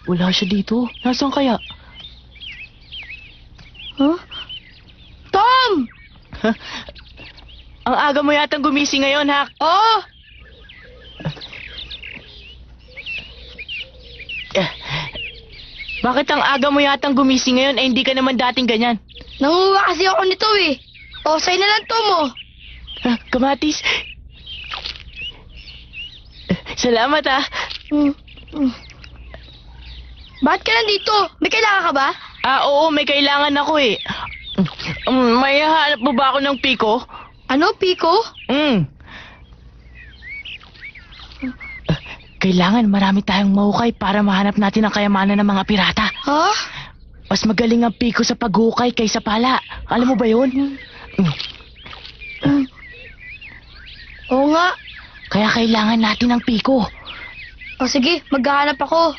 Wala siya dito. Nasaan kaya? Huh? Tom! Huh? Ang aga mo yatang gumising ngayon, Hak. Oh! Bakit ang aga mo yatang gumising ngayon hindi ka naman dating ganyan? Nanguha kasi ako nito eh. O, sa'yo na lang, Tom, oh. Kamatis. Salamat, ha. Bakit ka nandito? May kailangan ka ba? Oo, may kailangan ako eh. May hanap mo ba ako ng piko? Ano, Pico? Kailangan marami tayong mahukay para mahanap natin ang kayamanan ng mga pirata. Ha? Mas magaling ang piko sa paghukay kaysa pala. Alam mo ba yun? Oo nga. Kaya kailangan natin ng piko. O sige, maghahanap ako.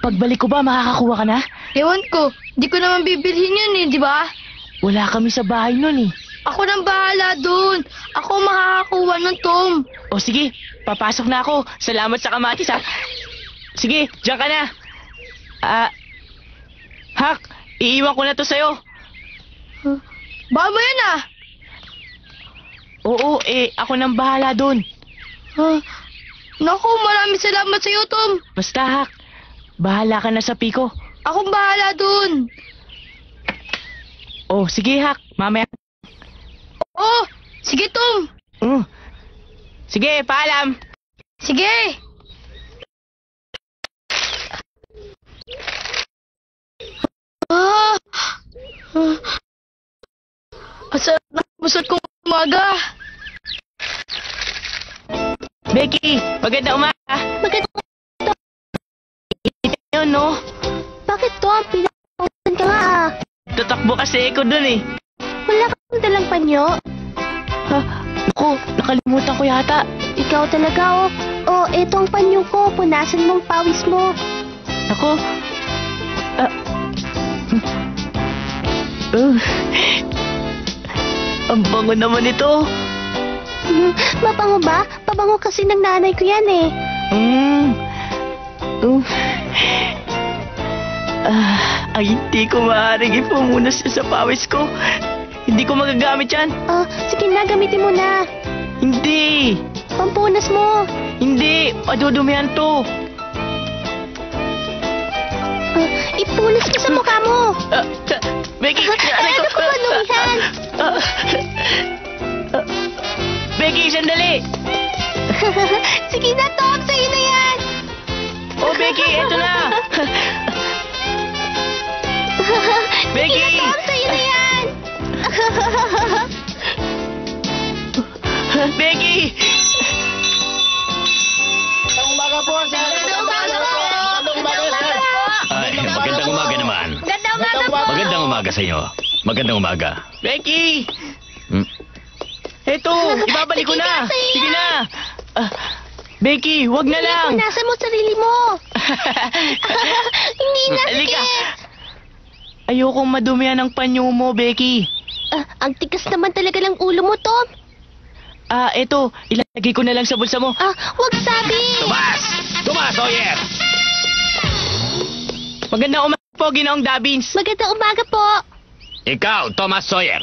Pagbalik ko ba, makakakuha ka na? Ewan ko, di ko naman bibilhin yun eh, di ba? Wala kami sa bahay nun eh. Ako nang bahala dun. Ako makakakuha nun, Tom. O sige, papasok na ako. Salamat sa kamatis, ha. Sige, diyan ka na. Hak, iiwan ko na to sa'yo. Baka mo yan ah. Oo, ako nang bahala dun. Naku, maraming salamat sa'yo, Tom. Basta, Hak, bahala ka na sa piko. Akong bahala dun. Oh, sige, Hak, mamaya. Oh, sige, Tom. Sige, paalam. Sige. Asa busot kong umaga. Becky, maganda umaga. Maganda Yun, no? Bakit to? Pinapawisan ka nga ah. Tatakbo kasi ako dun eh. Wala kang dalang panyo. Naku, nakalimutan ko yata. Ikaw talaga oh. Oh, eto ang panyo ko. Punasan mong pawis mo. Naku. Ang bango naman ito. Mabango ba? Pabango kasi ng nanay ko yan eh. Ay, hindi ko maaaring ipumunas sa pawis ko. Hindi ko magagamit yan. Sige na, gamitin mo na. Hindi. Pampunas mo. Hindi, padudumihan to. Ipunas mo sa mukha mo. Becky, Ano ko manumihan? Becky, sandali. Sige na, Tom. Sa'yo na yan. Oh, Becky, eto na. Becky. Sige na, Tom. Sa'yo na yan. Becky. Magandang umaga po, sir. Ay, magandang umaga naman. Magandang umaga po. Magandang umaga sa inyo. Magandang umaga. Becky. Eto, ibabalik ko na. Sige na. Becky, wag na lang. Punasan mo sarili mo. Hindi na, sige. Halika. Ayokong madumihan ang panyo mo, Becky. Ang tigas naman talaga ng ulo mo, Tom. Eto, ilagay ko na lang sa bulsa mo. Wag sabi. Tomas! Tomas, Sawyer! Magandang umaga po, Ginoong Dabbins. Magandang umaga po. Ikaw, Thomas Sawyer.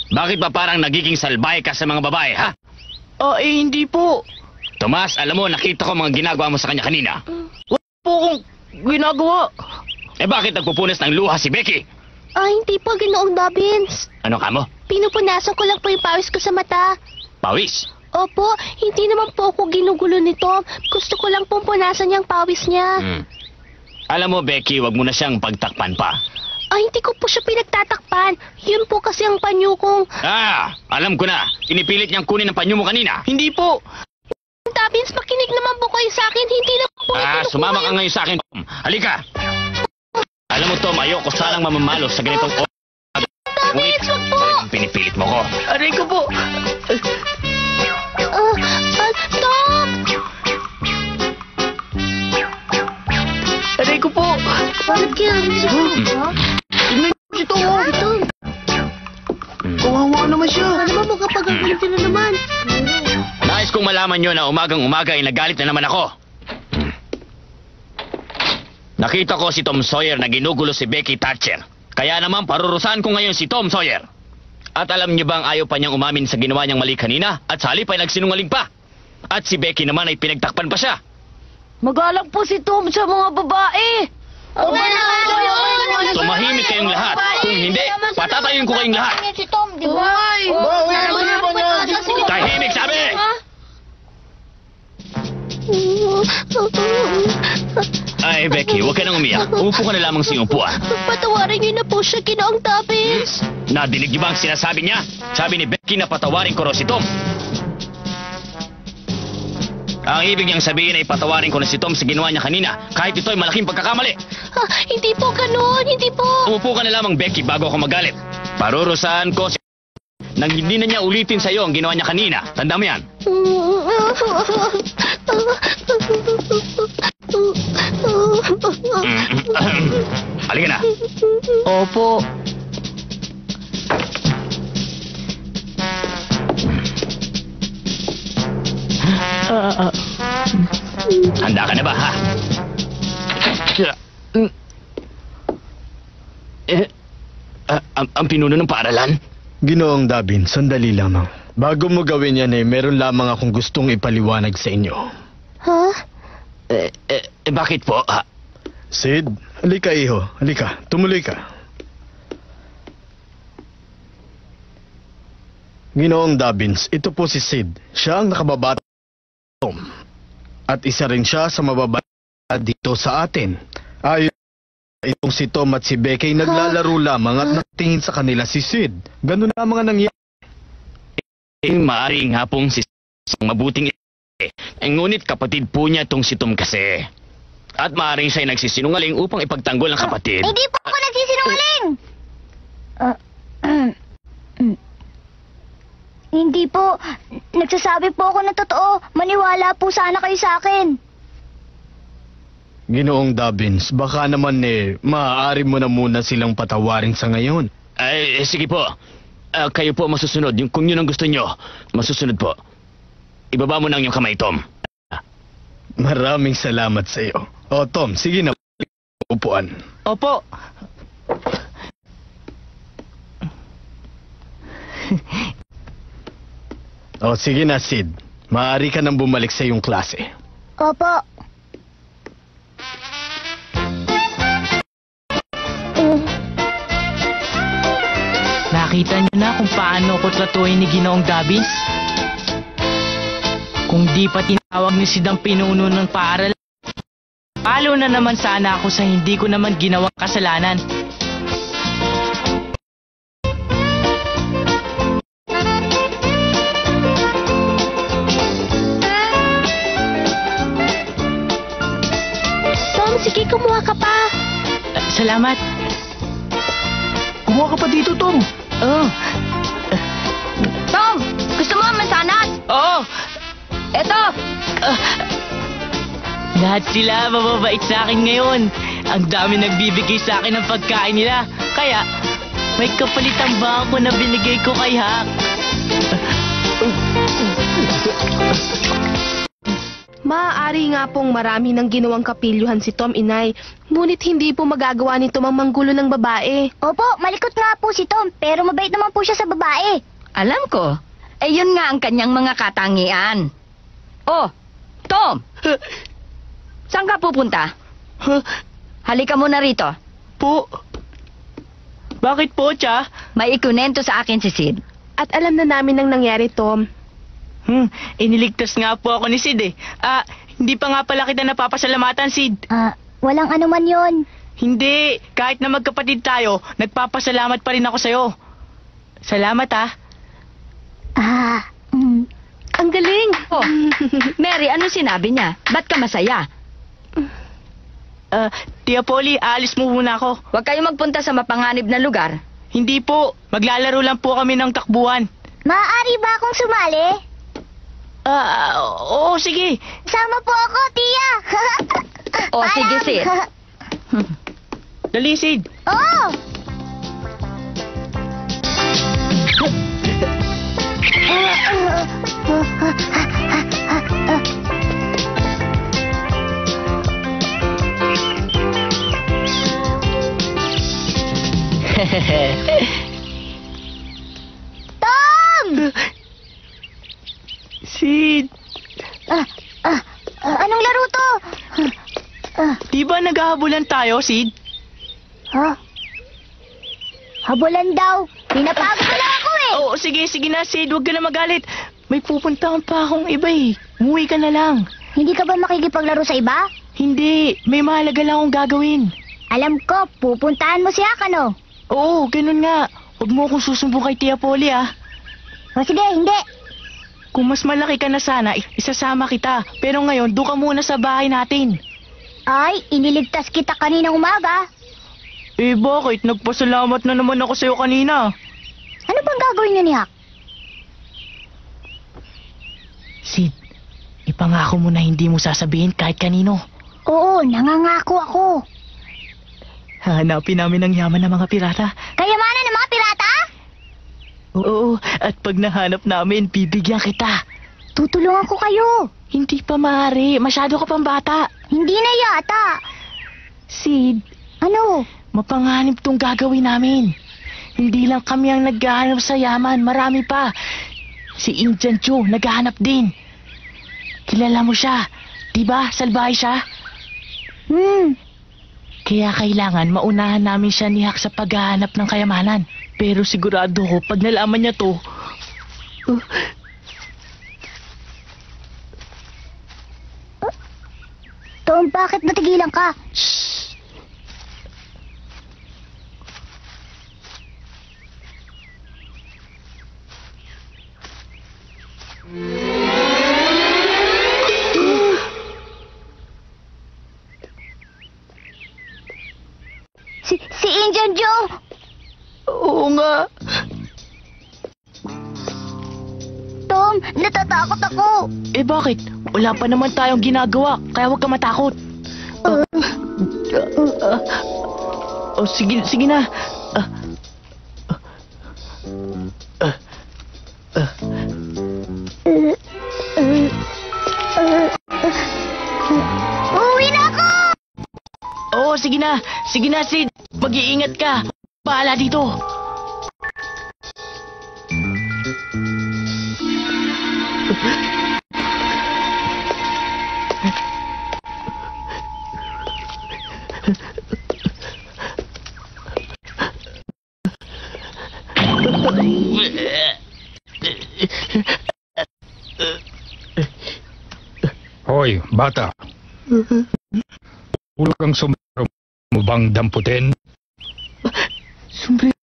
Bakit ba parang nagiging salbahe ka sa mga babae, ha? Hindi po. Tomas, alam mo, nakita ko mga ginagawa mo sa kanya kanina. Wala po akong ginagawa. Bakit nagpupunas ng luha si Becky? Hindi po, Ginoong Dobbins. Ano ka mo? Pinupunasan ko lang po yung pawis ko sa mata. Pawis? Opo, hindi naman po ako ginugulo ni Tom. Gusto ko lang pong punasan niyang pawis niya. Alam mo, Becky, wag mo na siyang pagtakpan pa. Hindi ko po siya pinagtatakpan. Yun po kasi ang panyo kong... Alam ko na. Pinipilit niyang kunin ang panyo mo kanina. Hindi po. Dobbins, makinig naman po kayo sa akin. Hindi na po sumama ka ngayon sa akin, Tom. Halika. Alam mo, Tom, ayoko sanang mamamalo sa ganitong... Dobbins, wag po. Pinipilit mo ko. Aray ko po. Tom! Aray ko po. Bakit kaya? Tignan niyo ito. Kawawa naman siya. Ano ba magkapagalit na naman? Nais kong malaman nyo na umagang-umaga ay nagalit na naman ako. Nakita ko si Tom Sawyer na ginugulo si Becky Thatcher. Kaya naman parurusahan ko ngayon si Tom Sawyer. At alam niyo bang ayaw pa niyang umamin sa ginawa niyang mali kanina at sa halip ay nagsinungaling pa. At si Becky naman ay pinagtakpan pa siya. Magalang po si Tom sa mga babae. Tumahimik kayong lahat. Kung hindi, patatayin ko kayong lahat. Si Tom, di ba? Uy, ano po niyo? Tahimik, sabi! Ay, Becky, huwag ka nang umiyak. Umupo ka na lamang sa iyong upuan. Patawarin niyo na po siya, Ginoong Davis. Nadinig niyo ba ang sinasabi niya? Sabi ni Becky na patawarin ko raw si Tom. Ang ibig niyang sabihin ay patawarin ko na si Tom sa ginawa niya kanina, kahit ito ay malaking pagkakamali. Hindi po ganun, hindi po. Umupo ka na lamang, Becky, bago ako magalit. Parurusahan ko si nang hindi na niya ulitin sa iyo ang ginawa niya kanina. Tanda mo yan. Halika na. Opo. Handa ka na ba, ha? Ang pinuno ng paaralan? Ginoong Davin, sandali lamang. Bago mo gawin yan meron lamang akong gustong ipaliwanag sa inyo. Ha? Bakit po? Sid, halika iho. Halika, tumuloy ka. Ginoong Davins, ito po si Sid. Siya ang nakababata Tom. At isa rin siya sa mababata dito sa atin. Ayon itong si Tom at si Becky naglalaro lamang at natingin sa kanila si Sid. Ganun lamang ang nangyari. Maaari nga pong si mabuting ngunit kapatid po niya itong si Tom kasi. At maaaring siya'y nagsisinungaling upang ipagtanggol ang kapatid. Hindi po ako nagsisinungaling! Hindi po. Nagsasabi po ako ng totoo. Maniwala po sana kayo sa akin. Ginoong Davins, baka naman maaari mo na muna silang patawarin sa ngayon. Ay, sige po. Kayo po masusunod. Kung yun ang gusto nyo, masusunod po. Ibaba mo na ang iyong kamay, Tom. Maraming salamat sa iyo. O Tom, sige na. Upuan. Opo. O sige na Sid. Maaari ka nang bumalik sa iyong klase. Opo. Nakita niyo na kung paano ko tratuhin ni Ginoong Davis? Kung di pa tinawag ni Sid ang pinuno ng paaralan, palo na naman sana ako sa hindi ko naman ginawang kasalanan. Tom, sige, kumuha ka pa. Salamat. Kumuha ka pa dito, Tom. Oh. Tom, gusto mo ang mansanas? Oo. Eto. Lahat sila mababait sa akin ngayon. Ang dami nagbibigay sa akin ng pagkain nila. Kaya, may kapalitan ba ako na binigay ko kay Hak? Maaari nga pong marami ng ginawang kapilyuhan si Tom, Inay. Ngunit hindi po magagawa nito ang manggulo ng babae. Opo, malikot nga po si Tom, pero mabait naman po siya sa babae. Alam ko. Eh, yun nga ang kanyang mga katangian. Oh, Tom! Saan ka pupunta? Halika muna rito. Po. Bakit po, Cha? May ikunento sa akin si Sid. At alam na namin ang nangyari, Tom. Iniligtas nga po ako ni Sid eh. Hindi pa nga pala kita napapasalamatan, Sid. Walang anuman yon. Hindi. Kahit na magkapatid tayo, nagpapasalamat pa rin ako sa'yo. Salamat, ha? Ang galing! Oh, Mary, ano sinabi niya? Ba't ka masaya? Tia Polly, aalis mo muna ako. Huwag kayo magpunta sa mapanganib na lugar. Hindi po. Maglalaro lang po kami ng takbuhan. Maaari ba akong sumali? Oo, sige. Sama po ako, Tia. O, sige, Sid. Dali, Sid. Oh! Tom! Sid, Anong laro to? di ba naghahabulan tayo, Sid? Ha? Habulan daw. Pinapagod ko lang ako eh. Oo, sige na, Sid. Huwag ka na magalit. May pupuntahan pa akong iba eh. Umuwi ka na lang. Hindi ka ba makikipaglaro sa iba? Hindi, may mahalaga lang akong gagawin. Alam ko, pupuntahan mo si Akano. Oo, ganun nga. Huwag mo akong susumbong kay Tia Polly, ah. O sige, hindi. Kung mas malaki ka na sana, isasama kita. Pero ngayon, doon ka muna sa bahay natin. Ay, iniligtas kita kaninang umaga. Eh, bakit? Nagpasalamat na naman ako sa'yo kanina. Ano bang gagawin niyo ni Hak? Sid, ipangako mo na hindi mo sasabihin kahit kanino. Oo, nangangako ako. Hanapin namin ang yaman ng mga pirata. Kayamanan ng mga pirata? Oo, at pag nahanap namin, bibigyan kita. Tutulungan ko kayo. Hindi pa maaari, masyado ka pang bata. Hindi na yata. Sid, Ano? mapanganib tong gagawin namin. Hindi lang kami ang naghahanap sa yaman, marami pa. Si Indian Joe, naghahanap din. Kilala mo siya, di ba? Salbahe siya. Kaya kailangan maunahan namin siya ni Hak sa paghahanap ng kayamanan. Pero sigurado ko, pag nalaman niya to... Tom, bakit natigilan ka? Si Indian Joe! Oo nga. Tom, natatakot ako. Eh bakit? Wala pa naman tayong ginagawa, kaya huwag ka matakot. Sige na. Uuwi na ako! Oo, sige na. Sige na, Sid. Mag-iingat ka. Bahala dito. Hoy, bata. Ulo kang sombrero mo bang damputin? Sombrero.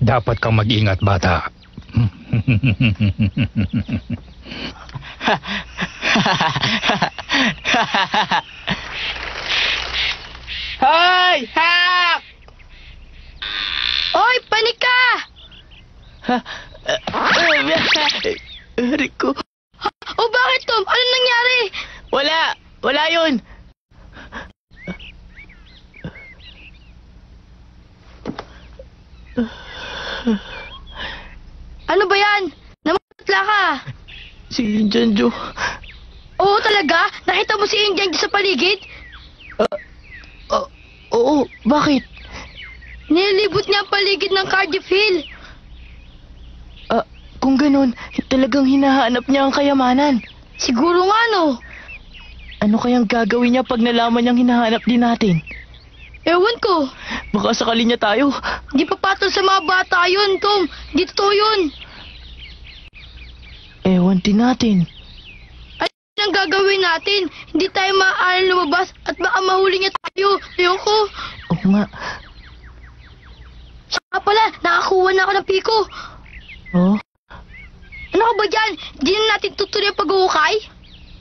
Dapat kang mag-ingat, bata. Hoy! Hak! Oy, panik ka! Rico. O bakit, Tom? Ano nangyari? Wala yun. Ano ba yan? Namatla ka. Si Indian Joe. Oo talaga? Nakita mo si Indian dyan sa paligid? Oo, bakit? Nililibot niya ang paligid ng Cardiff Hill. Kung ganun, talagang hinahanap niya ang kayamanan. Siguro nga, no? Ano kayang gagawin niya pag nalaman niyang hinahanap din natin? Ewan ko. Baka sakali niya tayo. Di pa patol sa mga bata yun, Tom. Di totoo yun. Ewan din natin. Ano ang gagawin natin? Hindi tayo maaaring lumabas at baka mahuli niya tayo. Ayoko. Oo nga. Saka pala, nakakuha na ako ng piko. Oh, Ano ka ba dyan? Di na natin tutuloy ang pag-uukay?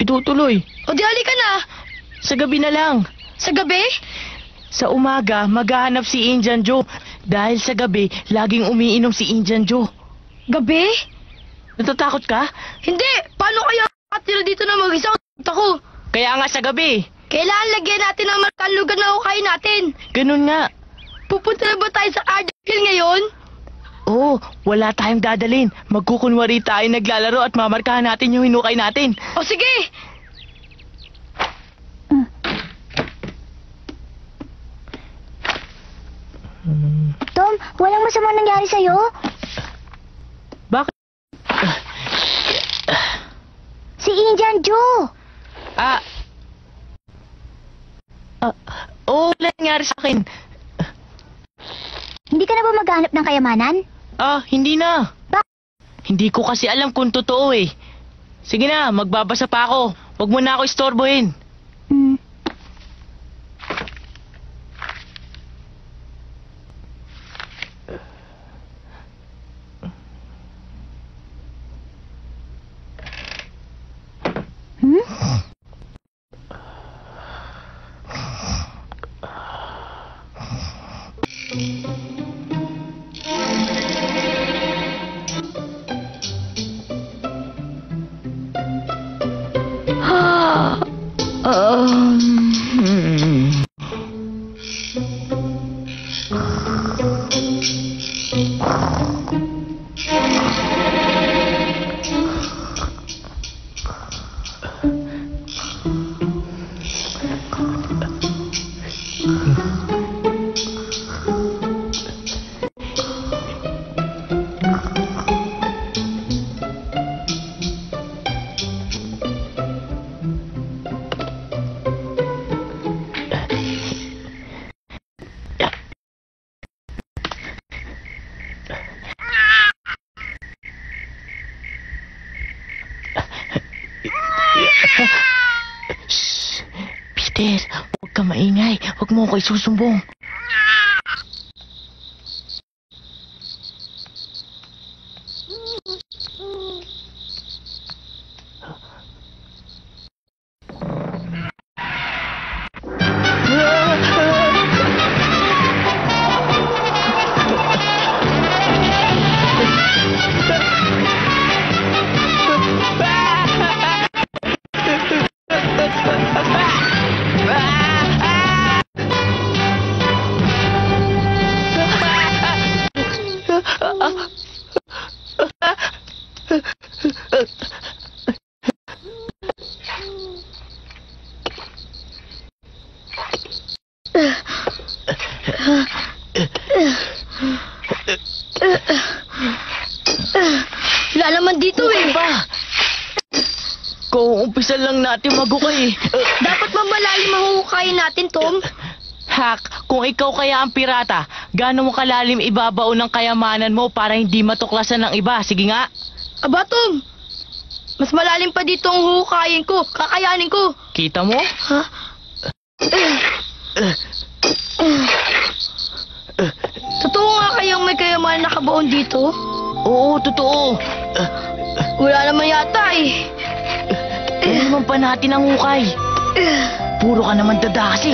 itutuloy. O di halika na. Sa gabi na lang. Sa gabi? Sa umaga, maghahanap si Indian Joe. Dahil sa gabi, laging umiinom si Indian Joe. Gabi? Natatakot ka? Hindi! Paano kaya katira dito na mag-isa ako? Kaya nga sa gabi. Kailangan lagyan natin ng malaking lugar na ukayin natin. Ganun nga. Pupunta na ba tayo sa Cardiff Hill ngayon? Oo, wala tayong dadalhin. Magkukunwari tayo naglalaro at mamarkahan natin yung hinukay natin. O sige! Tom, walang masamang nangyari sa'yo? Bakit? Si Indian Joe! Oo, wala nangyari sa akin. Hindi ka na ba maghanap ng kayamanan? Hindi na. Hindi ko kasi alam kung totoo eh. Sige na, magbabasa pa ako. Huwag mo na ako istorbohin. Hmm. Shh! Peter, huwag ka maingay. Huwag mo ako isusumbong. Wala naman dito eh. Ba? Kung umpisa lang natin magukay. Dapat mamalalim mahuhukayin natin, Tom. Hak, kung ikaw kaya ang pirata, gaano mo kalalim ibabaon ng kayamanan mo para hindi matuklasan ng iba? Sige nga. Aba, Tom. Mas malalim pa dito ang huhukayin ko. Kakayanin ko. Kita mo? Ha? Totoo nga kayang may kayamanan nakabaon dito? Oo, totoo. Wala naman yata eh. Ano naman pa natin ang hukay? Puro ka naman dadasi.